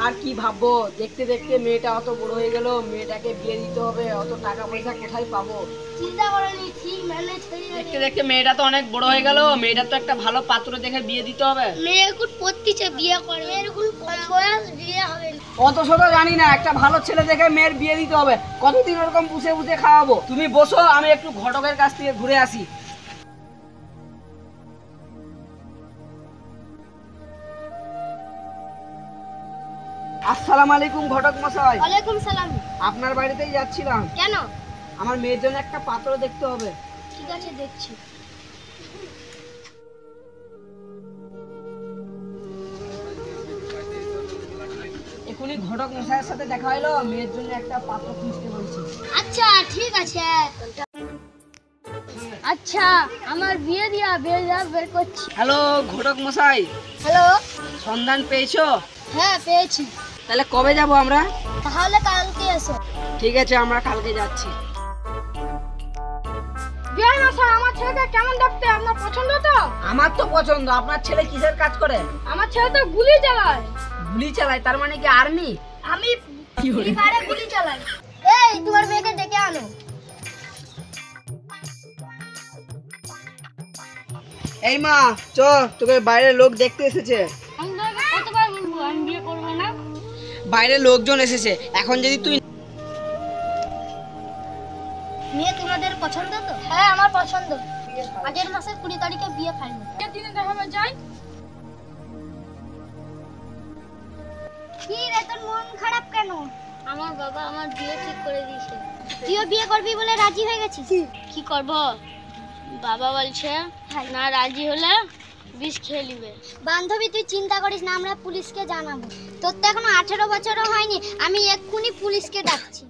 আর কি ভাববো, দেখতে দেখতে মেয়েটা অত বড় হয়ে গেল, মেয়েটাকে বিয়ে দিতে হবে, অত টাকা পয়সা কোথায় পাবো? চিন্তা করনি, ঠিক ম্যানেজ হয়ে যাবে। দেখতে দেখতে মেয়েটা তো অনেক বড় হয়ে গেল, মেয়েটা তো একটা ভালো পাত্র দেখে বিয়ে দিতে হবে। মেয়েকুট পড়তিছে, বিয়ে করবে, এরকম কম বয়স বিয়ে হবে না। অত শত জানি না, একটা ভালো ছেলে দেখে মেয়ের বিয়ে দিতে হবে। কতদিন ওরকম বুঝে বুঝে খাওয়াবো? তুমি বসো, আমি একটু ঘটকের কাছ থেকে ঘুরে আসি। আসসালামু আলাইকুম ঘটক মশাই। ওয়ালাইকুম সালাম। আপনার বাড়িতেই যাচ্ছিলাম। কেন? আমার মেয়ের জন্য একটা পাত্র দেখতে হবে। ঠিক আছে, দেখছি। এখনই ঘটক মশাইয়ের সাথে দেখা হলো, মেয়ের জন্য একটা পাত্র খুঁজতে বলছি। আচ্ছা ঠিক আছে। আচ্ছা, আমার বিয়ে দিয়া বের করছি। হ্যালো ঘটক মশাই, হ্যালো। সন্ধান পেয়েছো? হ্যাঁ, পেয়েছি। তাহলে কবে যাব আমরা? তাহলে কালকে এসো। ঠিক আছে, আমরা কালকে যাচ্ছি। বিয়ে না স্যার, আমার ছেলেকে কেমন দেখতে আপনার পছন্দ তো? আমার তো পছন্দ। আপনার ছেলে কিসের কাজ করে? আমার ছেলে তো গুলি চালায়। গুলি চালায়? তার মানে কি আর্মি? আমি বিবারে গুলি চালাই। এই, তোমার মেয়েকে ডেকে আনো। এই মা, চ, তোকে বাইরে লোক দেখতে এসেছে। আমি তোমাকে কতবার বলবো আমি বিয়ে করবো না? বাইরে লোকজন এসেছে, এখন যদি তুই... মেয়ে তোমাদের পছন্দ তো? হ্যাঁ, আমার পছন্দ। আগের মাসে 20 তারিখে বিয়ে ফাইনাল। কে দিনে দেখাবে যাই? কি রে, তোর মন খারাপ কেন? আমার বাবা আমার বিয়ে ঠিক করে দিয়েছে। তুইও বিয়ে করবি বলে রাজি হয়ে গেছিস? কি করব, বাবা বলছে না, রাজি হলে বিষ খেয়ে নিবে। বান্ধবী, তুই চিন্তা করিস না, আমরা পুলিশকে জানাবো। তোর তো এখনো 18 বছরও হয়নি, আমি এক্ষুনি পুলিশকে ডাকছি।